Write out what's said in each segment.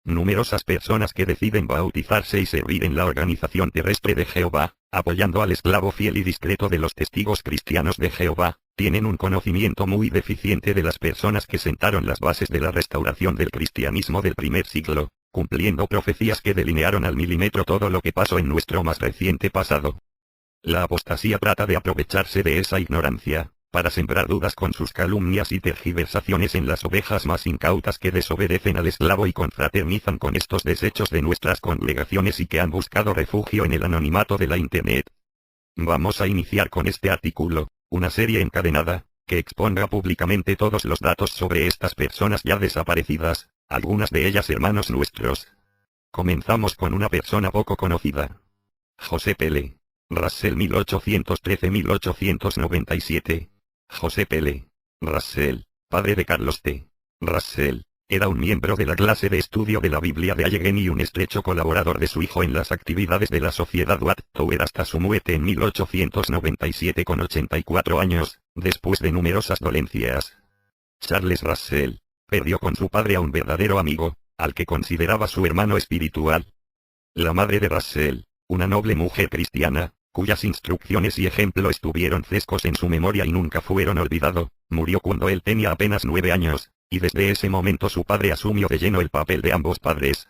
Numerosas personas que deciden bautizarse y servir en la organización terrestre de Jehová, apoyando al esclavo fiel y discreto de los testigos cristianos de Jehová, tienen un conocimiento muy deficiente de las personas que sentaron las bases de la restauración del cristianismo del primer siglo, cumpliendo profecías que delinearon al milímetro todo lo que pasó en nuestro más reciente pasado. La apostasía trata de aprovecharse de esa ignorancia, para sembrar dudas con sus calumnias y tergiversaciones en las ovejas más incautas que desobedecen al esclavo y confraternizan con estos desechos de nuestras congregaciones y que han buscado refugio en el anonimato de la Internet. Vamos a iniciar con este artículo, una serie encadenada, que exponga públicamente todos los datos sobre estas personas ya desaparecidas, algunas de ellas hermanos nuestros. Comenzamos con una persona poco conocida. José Pele. Russell 1813-1897. José Pele. Russell, padre de Carlos T. Russell, era un miembro de la clase de estudio de la Biblia de Allegheny y un estrecho colaborador de su hijo en las actividades de la Sociedad Watchtower hasta su muerte en 1897 con 84 años, después de numerosas dolencias. Charles Russell perdió con su padre a un verdadero amigo, al que consideraba su hermano espiritual. La madre de Russell, una noble mujer cristiana, cuyas instrucciones y ejemplo estuvieron frescos en su memoria y nunca fueron olvidados, murió cuando él tenía apenas 9 años, y desde ese momento su padre asumió de lleno el papel de ambos padres.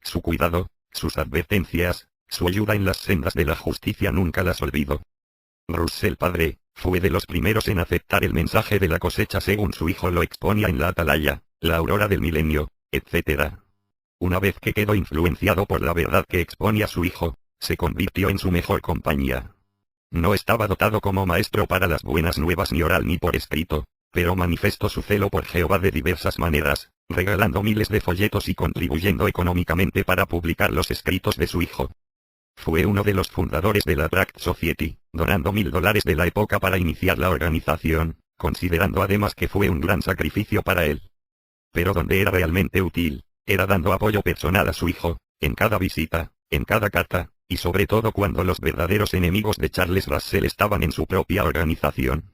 Su cuidado, sus advertencias, su ayuda en las sendas de la justicia nunca las olvidó. Russell padre, fue de los primeros en aceptar el mensaje de la cosecha según su hijo lo exponía en la Atalaya, la aurora del milenio, etc. Una vez que quedó influenciado por la verdad que exponía su hijo, se convirtió en su mejor compañía. No estaba dotado como maestro para las buenas nuevas ni oral ni por escrito, pero manifestó su celo por Jehová de diversas maneras, regalando miles de folletos y contribuyendo económicamente para publicar los escritos de su hijo. Fue uno de los fundadores de la Tract Society, donando $1000 de la época para iniciar la organización, considerando además que fue un gran sacrificio para él. Pero donde era realmente útil, era dando apoyo personal a su hijo, en cada visita, en cada carta, y sobre todo cuando los verdaderos enemigos de Charles Russell estaban en su propia organización.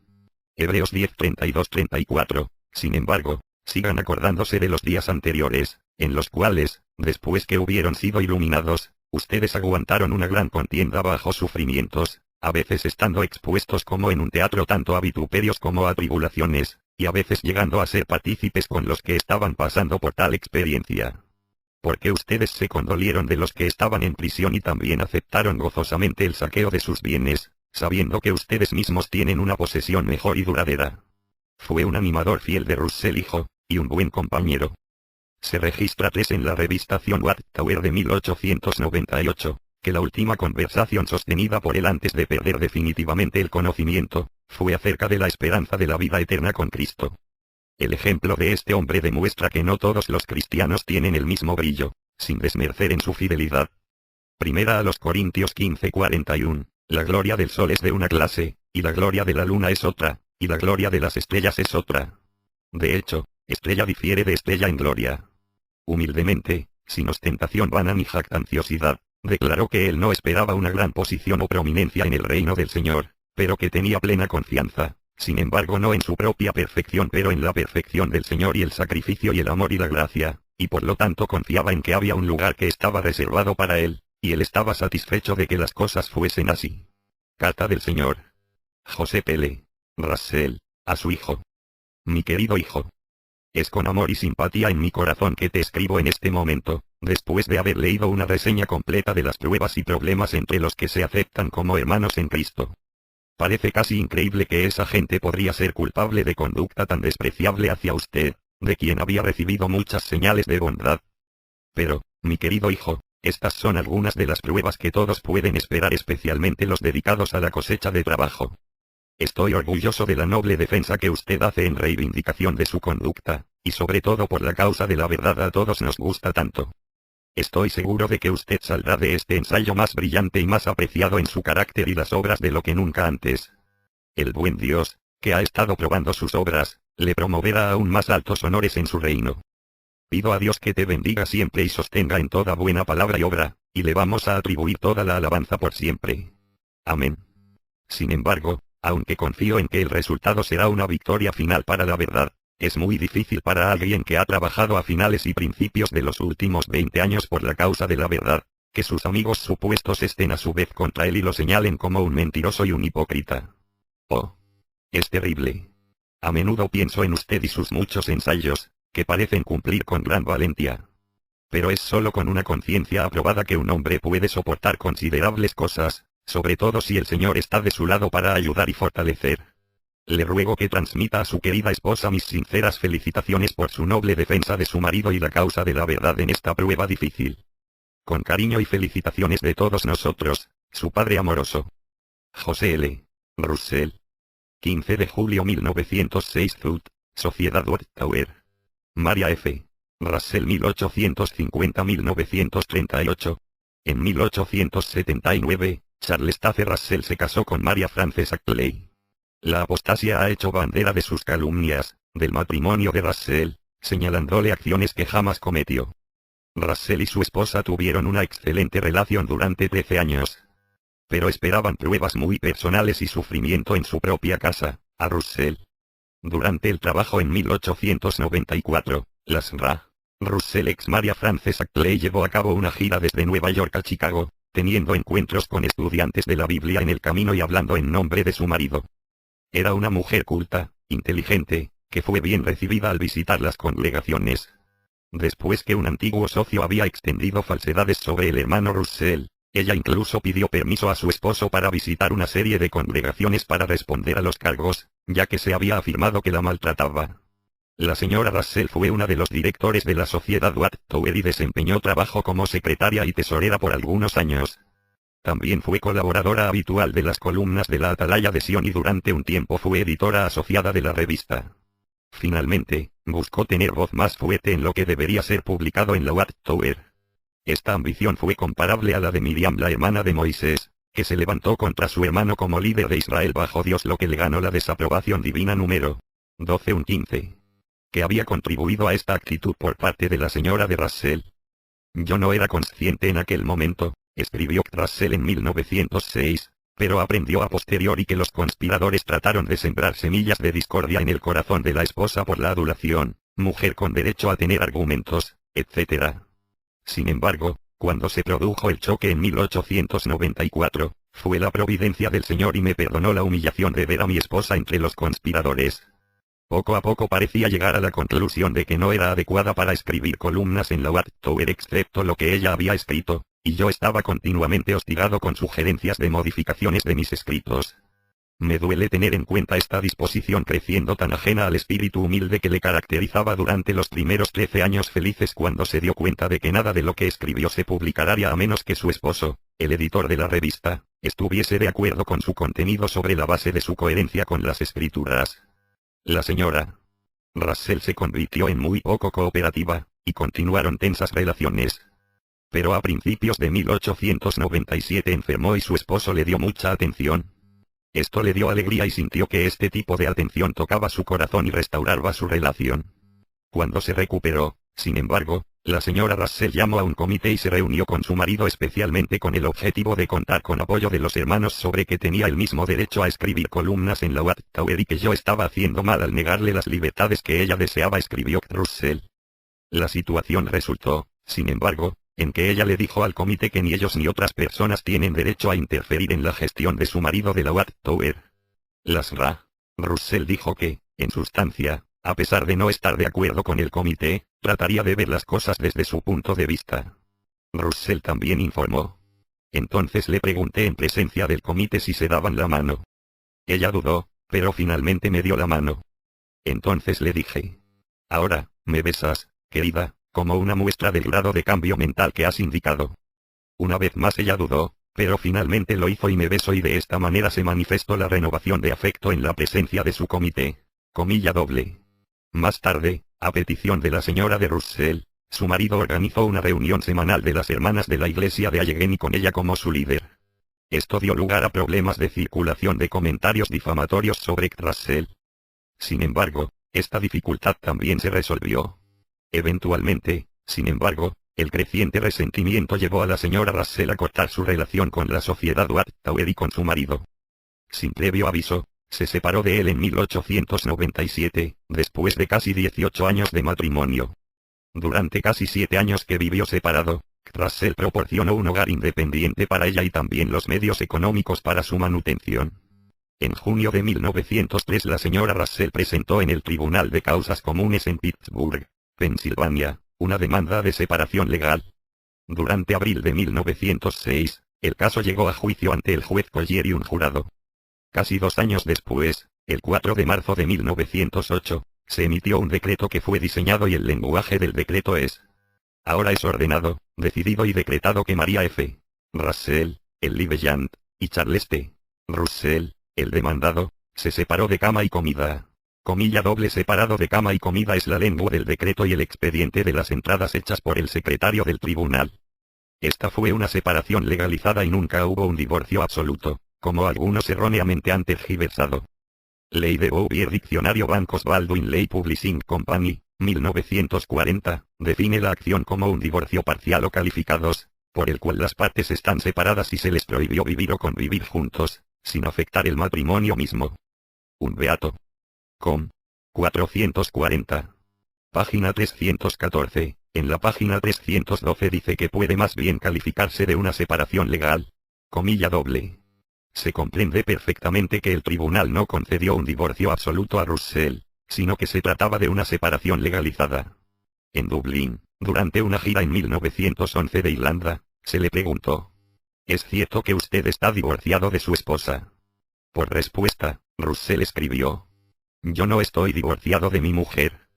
Hebreos 10:32-34, sin embargo, sigan acordándose de los días anteriores, en los cuales, después que hubieron sido iluminados, ustedes aguantaron una gran contienda bajo sufrimientos, a veces estando expuestos como en un teatro tanto a vituperios como a tribulaciones, y a veces llegando a ser partícipes con los que estaban pasando por tal experiencia. Porque ustedes se condolieron de los que estaban en prisión y también aceptaron gozosamente el saqueo de sus bienes, sabiendo que ustedes mismos tienen una posesión mejor y duradera. Fue un animador fiel de Russell hijo, y un buen compañero. Se registra 3 en la revistación Watchtower de 1898, que la última conversación sostenida por él antes de perder definitivamente el conocimiento, fue acerca de la esperanza de la vida eterna con Cristo. El ejemplo de este hombre demuestra que no todos los cristianos tienen el mismo brillo, sin desmerecer en su fidelidad. Primera a los Corintios 15:41, la gloria del sol es de una clase, y la gloria de la luna es otra, y la gloria de las estrellas es otra. De hecho, estrella difiere de estrella en gloria. Humildemente, sin ostentación vana ni jactanciosidad, declaró que él no esperaba una gran posición o prominencia en el reino del Señor, pero que tenía plena confianza. Sin embargo no en su propia perfección pero en la perfección del Señor y el sacrificio y el amor y la gracia, y por lo tanto confiaba en que había un lugar que estaba reservado para él, y él estaba satisfecho de que las cosas fuesen así. Carta del Señor. José Pele. Russell, a su hijo. Mi querido hijo. Es con amor y simpatía en mi corazón que te escribo en este momento, después de haber leído una reseña completa de las pruebas y problemas entre los que se aceptan como hermanos en Cristo. Parece casi increíble que esa gente podría ser culpable de conducta tan despreciable hacia usted, de quien había recibido muchas señales de bondad. Pero, mi querido hijo, estas son algunas de las pruebas que todos pueden esperar, especialmente los dedicados a la cosecha de trabajo. Estoy orgulloso de la noble defensa que usted hace en reivindicación de su conducta, y sobre todo por la causa de la verdad a todos nos gusta tanto. Estoy seguro de que usted saldrá de este ensayo más brillante y más apreciado en su carácter y las obras de lo que nunca antes. El buen Dios, que ha estado probando sus obras, le promoverá aún más altos honores en su reino. Pido a Dios que te bendiga siempre y sostenga en toda buena palabra y obra, y le vamos a atribuir toda la alabanza por siempre. Amén. Sin embargo, aunque confío en que el resultado será una victoria final para la verdad, Es muy difícil para alguien que ha trabajado a finales y principios de los últimos 20 años por la causa de la verdad, que sus amigos supuestos estén a su vez contra él y lo señalen como un mentiroso y un hipócrita. Oh. Es terrible. A menudo pienso en usted y sus muchos ensayos, que parecen cumplir con gran valentía. Pero es solo con una conciencia aprobada que un hombre puede soportar considerables cosas, sobre todo si el Señor está de su lado para ayudar y fortalecer. Le ruego que transmita a su querida esposa mis sinceras felicitaciones por su noble defensa de su marido y la causa de la verdad en esta prueba difícil. Con cariño y felicitaciones de todos nosotros, su padre amoroso. José L. Russell. 15 de julio 1906 Zut, Sociedad Watchtower. Maria F. Russell 1850-1938. En 1879, Charles Taze Russell se casó con Maria Frances Ackley. La apostasía ha hecho bandera de sus calumnias, del matrimonio de Russell, señalándole acciones que jamás cometió. Russell y su esposa tuvieron una excelente relación durante 13 años. Pero esperaban pruebas muy personales y sufrimiento en su propia casa, a Russell. Durante el trabajo en 1894, las Russell ex Maria Frances Ackley llevó a cabo una gira desde Nueva York a Chicago, teniendo encuentros con estudiantes de la Biblia en el camino y hablando en nombre de su marido. Era una mujer culta, inteligente, que fue bien recibida al visitar las congregaciones. Después que un antiguo socio había extendido falsedades sobre el hermano Russell, ella incluso pidió permiso a su esposo para visitar una serie de congregaciones para responder a los cargos, ya que se había afirmado que la maltrataba. La señora Russell fue una de los directores de la sociedad Watchtower y desempeñó trabajo como secretaria y tesorera por algunos años. También fue colaboradora habitual de las columnas de la Atalaya de Sion y durante un tiempo fue editora asociada de la revista. Finalmente, buscó tener voz más fuerte en lo que debería ser publicado en la Watchtower. Esta ambición fue comparable a la de Miriam, la hermana de Moisés, que se levantó contra su hermano como líder de Israel bajo Dios, lo que le ganó la desaprobación divina número 12:15. Que había contribuido a esta actitud por parte de la señora de Russell. Yo no era consciente en aquel momento, escribió Russell en 1906, pero aprendió a posteriori que los conspiradores trataron de sembrar semillas de discordia en el corazón de la esposa por la adulación, mujer con derecho a tener argumentos, etc. Sin embargo, cuando se produjo el choque en 1894, fue la providencia del Señor y me perdonó la humillación de ver a mi esposa entre los conspiradores. Poco a poco parecía llegar a la conclusión de que no era adecuada para escribir columnas en la Watchtower excepto lo que ella había escrito, y yo estaba continuamente hostigado con sugerencias de modificaciones de mis escritos. Me duele tener en cuenta esta disposición creciendo tan ajena al espíritu humilde que le caracterizaba durante los primeros 13 años felices cuando se dio cuenta de que nada de lo que escribió se publicaría a menos que su esposo, el editor de la revista, estuviese de acuerdo con su contenido sobre la base de su coherencia con las escrituras. La señora Russell se convirtió en muy poco cooperativa, y continuaron tensas relaciones. Pero a principios de 1897 enfermó y su esposo le dio mucha atención. Esto le dio alegría y sintió que este tipo de atención tocaba su corazón y restauraba su relación. Cuando se recuperó, sin embargo, la señora Russell llamó a un comité y se reunió con su marido especialmente con el objetivo de contar con apoyo de los hermanos sobre que tenía el mismo derecho a escribir columnas en la Watchtower y que yo estaba haciendo mal al negarle las libertades que ella deseaba, escribió Russell. La situación resultó, sin embargo, en que ella le dijo al comité que ni ellos ni otras personas tienen derecho a interferir en la gestión de su marido de la Watchtower. Russell dijo que, en sustancia, a pesar de no estar de acuerdo con el comité, trataría de ver las cosas desde su punto de vista. Russell también informó. Entonces le pregunté en presencia del comité si se daban la mano. Ella dudó, pero finalmente me dio la mano. Entonces le dije: ahora, me besas, querida, como una muestra del grado de cambio mental que has indicado. Una vez más ella dudó, pero finalmente lo hizo y me besó, y de esta manera se manifestó la renovación de afecto en la presencia de su comité. Comilla doble. Más tarde, a petición de la señora de Russell, su marido organizó una reunión semanal de las hermanas de la iglesia de Allegheny con ella como su líder. Esto dio lugar a problemas de circulación de comentarios difamatorios sobre Russell. Sin embargo, esta dificultad también se resolvió. Eventualmente, sin embargo, el creciente resentimiento llevó a la señora Russell a cortar su relación con la sociedad Watchtower y con su marido. Sin previo aviso, se separó de él en 1897, después de casi 18 años de matrimonio. Durante casi 7 años que vivió separado, Russell proporcionó un hogar independiente para ella y también los medios económicos para su manutención. En junio de 1903 la señora Russell presentó en el Tribunal de Causas Comunes en Pittsburgh, Pensilvania, una demanda de separación legal. Durante abril de 1906, el caso llegó a juicio ante el juez Collier y un jurado. Casi 2 años después, el 4 de marzo de 1908, se emitió un decreto que fue diseñado y el lenguaje del decreto es: ahora es ordenado, decidido y decretado que María F. Russell, el litigant, y Charles T. Russell, el demandado, se separó de cama y comida. Comilla doble separado de cama y comida es la lengua del decreto y el expediente de las entradas hechas por el secretario del tribunal. Esta fue una separación legalizada y nunca hubo un divorcio absoluto, como algunos erróneamente han tergiversado. Ley de Bouvier Diccionario Bancos Baldwin Ley Publishing Company, 1940, define la acción como un divorcio parcial o calificados, por el cual las partes están separadas y se les prohibió vivir o convivir juntos, sin afectar el matrimonio mismo. Un beato. Com. 440. Página 314, en la página 312 dice que puede más bien calificarse de una separación legal. Comilla doble. Se comprende perfectamente que el tribunal no concedió un divorcio absoluto a Russell, sino que se trataba de una separación legalizada. En Dublín, durante una gira en 1911 de Irlanda, se le preguntó: ¿es cierto que usted está divorciado de su esposa? Por respuesta, Russell escribió: yo no estoy divorciado de mi mujer.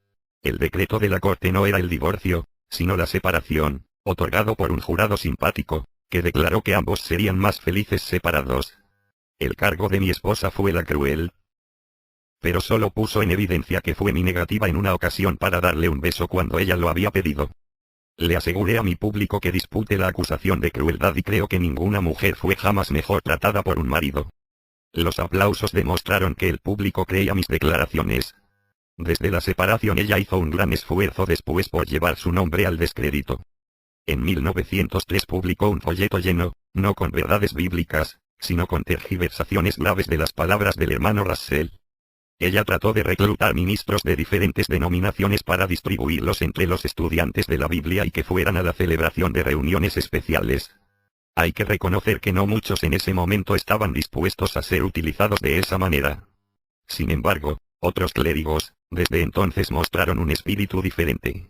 El decreto de la corte no era el divorcio, sino la separación, otorgado por un jurado simpático, que declaró que ambos serían más felices separados. El cargo de mi esposa fue la cruel. Pero solo puso en evidencia que fue mi negativa en una ocasión para darle un beso cuando ella lo había pedido. Le aseguré a mi público que dispute la acusación de crueldad y creo que ninguna mujer fue jamás mejor tratada por un marido. Los aplausos demostraron que el público creía mis declaraciones. Desde la separación ella hizo un gran esfuerzo después por llevar su nombre al descrédito. En 1903 publicó un folleto lleno, no con verdades bíblicas, sino con tergiversaciones graves de las palabras del hermano Russell. Ella trató de reclutar ministros de diferentes denominaciones para distribuirlos entre los estudiantes de la Biblia y que fueran a la celebración de reuniones especiales. Hay que reconocer que no muchos en ese momento estaban dispuestos a ser utilizados de esa manera. Sin embargo, otros clérigos, desde entonces mostraron un espíritu diferente.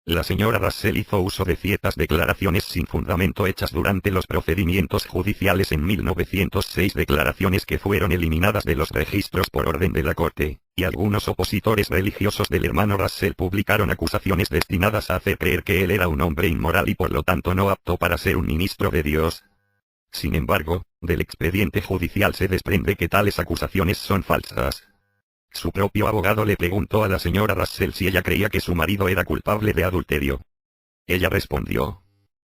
La señora Russell hizo uso de ciertas declaraciones sin fundamento hechas durante los procedimientos judiciales en 1906, declaraciones que fueron eliminadas de los registros por orden de la corte, y algunos opositores religiosos del hermano Russell publicaron acusaciones destinadas a hacer creer que él era un hombre inmoral y por lo tanto no apto para ser un ministro de Dios. Sin embargo, del expediente judicial se desprende que tales acusaciones son falsas. Su propio abogado le preguntó a la señora Russell si ella creía que su marido era culpable de adulterio. Ella respondió: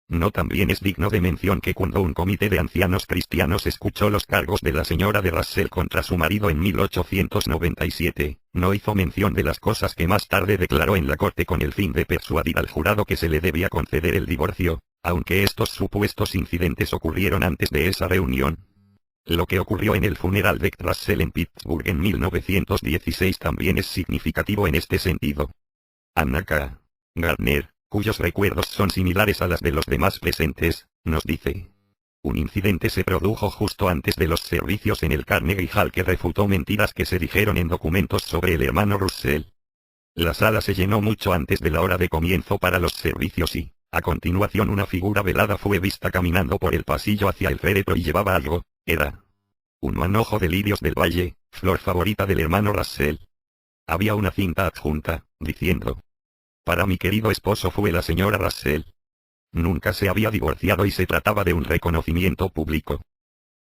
no. También es digno de mención que cuando un comité de ancianos cristianos escuchó los cargos de la señora de Russell contra su marido en 1897, no hizo mención de las cosas que más tarde declaró en la corte con el fin de persuadir al jurado que se le debía conceder el divorcio, aunque estos supuestos incidentes ocurrieron antes de esa reunión. Lo que ocurrió en el funeral de Russell en Pittsburgh en 1916 también es significativo en este sentido. Anna K. Gardner, cuyos recuerdos son similares a las de los demás presentes, nos dice: un incidente se produjo justo antes de los servicios en el Carnegie Hall que refutó mentiras que se dijeron en documentos sobre el hermano Russell. La sala se llenó mucho antes de la hora de comienzo para los servicios y, a continuación, una figura velada fue vista caminando por el pasillo hacia el féretro y llevaba algo. Era un manojo de lirios del valle, flor favorita del hermano Russell. Había una cinta adjunta, diciendo: para mi querido esposo fue la señora Russell. Nunca se había divorciado y se trataba de un reconocimiento público.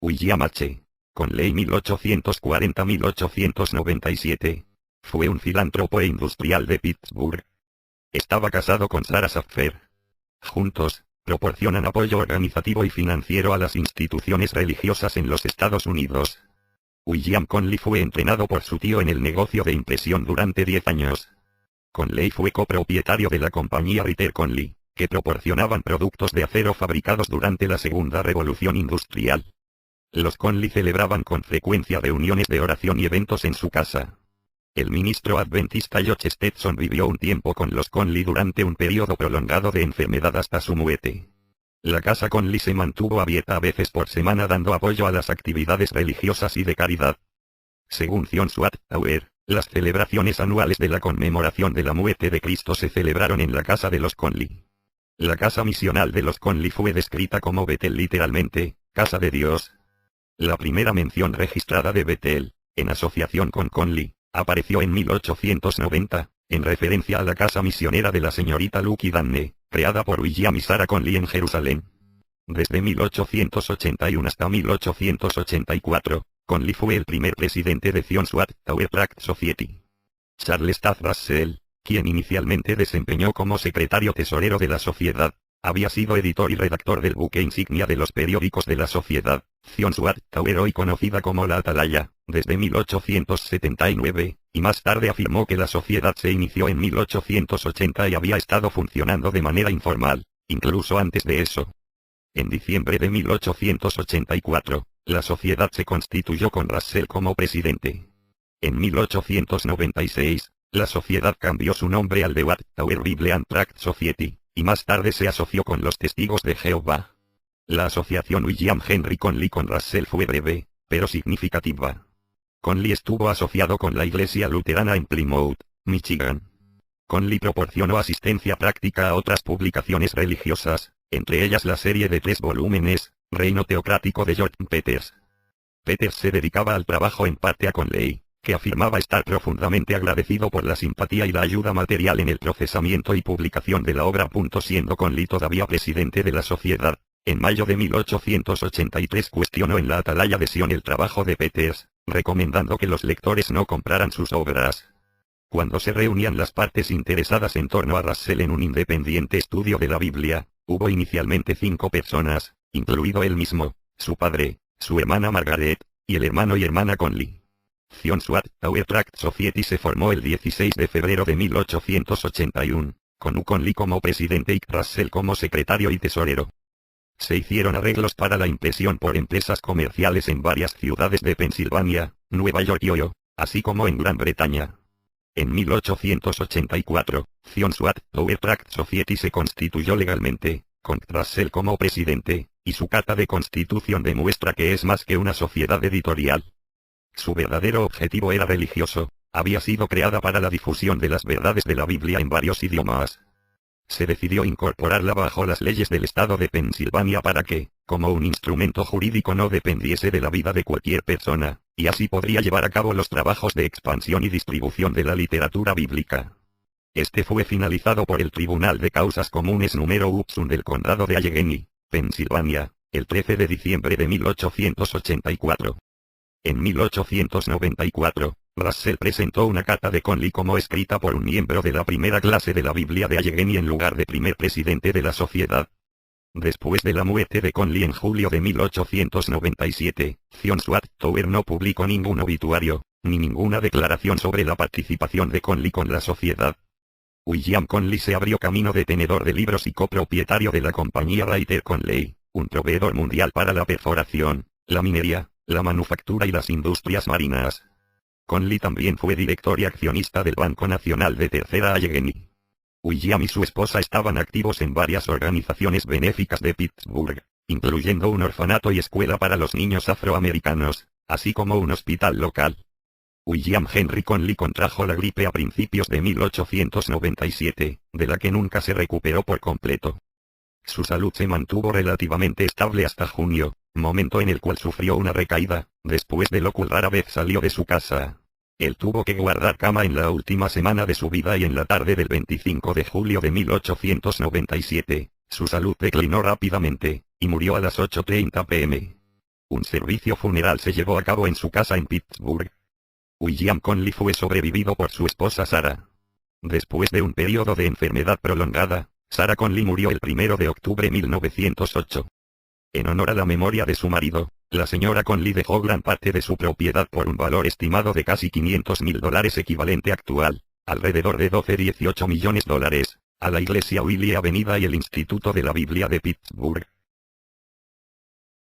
William H. Conley 1840-1897. Fue un filántropo e industrial de Pittsburgh. Estaba casado con Sarah Sapphire. Juntos, proporcionan apoyo organizativo y financiero a las instituciones religiosas en los Estados Unidos. William Conley fue entrenado por su tío en el negocio de impresión durante 10 años. Conley fue copropietario de la compañía Ritter Conley, que proporcionaban productos de acero fabricados durante la Segunda Revolución Industrial. Los Conley celebraban con frecuencia reuniones de oración y eventos en su casa. El ministro adventista George Stetson vivió un tiempo con los Conley durante un periodo prolongado de enfermedad hasta su muerte. La casa Conley se mantuvo abierta a veces por semana dando apoyo a las actividades religiosas y de caridad. Según John Swartzauer, las celebraciones anuales de la conmemoración de la muerte de Cristo se celebraron en la casa de los Conley. La casa misional de los Conley fue descrita como Betel, literalmente, casa de Dios. La primera mención registrada de Betel, en asociación con Conley, apareció en 1890, en referencia a la casa misionera de la señorita Lucky Danne, creada por William y Sarah Conley en Jerusalén. Desde 1881 hasta 1884, Conley fue el primer presidente de John Swartzauer Tract Society. Charles Taft Russell, quien inicialmente desempeñó como secretario tesorero de la sociedad, había sido editor y redactor del buque insignia de los periódicos de la sociedad, John Swartzauer, hoy conocida como la Atalaya, desde 1879, y más tarde afirmó que la sociedad se inició en 1880 y había estado funcionando de manera informal, incluso antes de eso. En diciembre de 1884, la sociedad se constituyó con Russell como presidente. En 1896, la sociedad cambió su nombre al de Watchtower Bible and Tract Society, y más tarde se asoció con los Testigos de Jehová. La asociación William Henry Conley con Russell fue breve, pero significativa. Conley estuvo asociado con la Iglesia Luterana en Plymouth, Michigan. Conley proporcionó asistencia práctica a otras publicaciones religiosas, entre ellas la serie de 3 volúmenes, Reino Teocrático de George Peters. Peters se dedicaba al trabajo en parte a Conley, que afirmaba estar profundamente agradecido por la simpatía y la ayuda material en el procesamiento y publicación de la obra. Siendo Conley todavía presidente de la sociedad, en mayo de 1883 cuestionó en la Atalaya de Sion el trabajo de Peters, recomendando que los lectores no compraran sus obras. Cuando se reunían las partes interesadas en torno a Russell en un independiente estudio de la Biblia, hubo inicialmente 5 personas, incluido él mismo, su padre, su hermana Margaret, y el hermano y hermana Conley. John Swartzauer Tract Society se formó el 16 de febrero de 1881, con Conley como presidente y Russell como secretario y tesorero. Se hicieron arreglos para la impresión por empresas comerciales en varias ciudades de Pensilvania, Nueva York y Ohio, así como en Gran Bretaña. En 1884, John Swartzauer Tract Society se constituyó legalmente, con Russell como presidente, y su carta de constitución demuestra que es más que una sociedad editorial. Su verdadero objetivo era religioso, había sido creada para la difusión de las verdades de la Biblia en varios idiomas. Se decidió incorporarla bajo las leyes del estado de Pensilvania para que, como un instrumento jurídico, no dependiese de la vida de cualquier persona, y así podría llevar a cabo los trabajos de expansión y distribución de la literatura bíblica. Este fue finalizado por el Tribunal de Causas Comunes número 1 del Condado de Allegheny, Pensilvania, el 13 de diciembre de 1884. En 1894, Russell presentó una carta de Conley como escrita por un miembro de la primera clase de la Biblia de Allegheny en lugar de primer presidente de la sociedad. Después de la muerte de Conley en julio de 1897, John Swartzauer no publicó ningún obituario, ni ninguna declaración sobre la participación de Conley con la sociedad. William Conley se abrió camino de tenedor de libros y copropietario de la compañía Writer Conley, un proveedor mundial para la perforación, la minería, la manufactura y las industrias marinas. Conley también fue director y accionista del Banco Nacional de Tercera Allegheny. William y su esposa estaban activos en varias organizaciones benéficas de Pittsburgh, incluyendo un orfanato y escuela para los niños afroamericanos, así como un hospital local. William Henry Conley contrajo la gripe a principios de 1897, de la que nunca se recuperó por completo. Su salud se mantuvo relativamente estable hasta junio, momento en el cual sufrió una recaída, después de lo cual rara vez salió de su casa. Él tuvo que guardar cama en la última semana de su vida y en la tarde del 25 de julio de 1897, su salud declinó rápidamente, y murió a las 8:30 p.m. Un servicio funeral se llevó a cabo en su casa en Pittsburgh. William Conley fue sobrevivido por su esposa Sarah. Después de un periodo de enfermedad prolongada, Sarah Conley murió el 1 de octubre de 1908. En honor a la memoria de su marido, la señora Conley dejó gran parte de su propiedad por un valor estimado de casi $500,000 equivalente actual, alrededor de 12-18 millones de dólares, a la Iglesia Willie Avenida y el Instituto de la Biblia de Pittsburgh.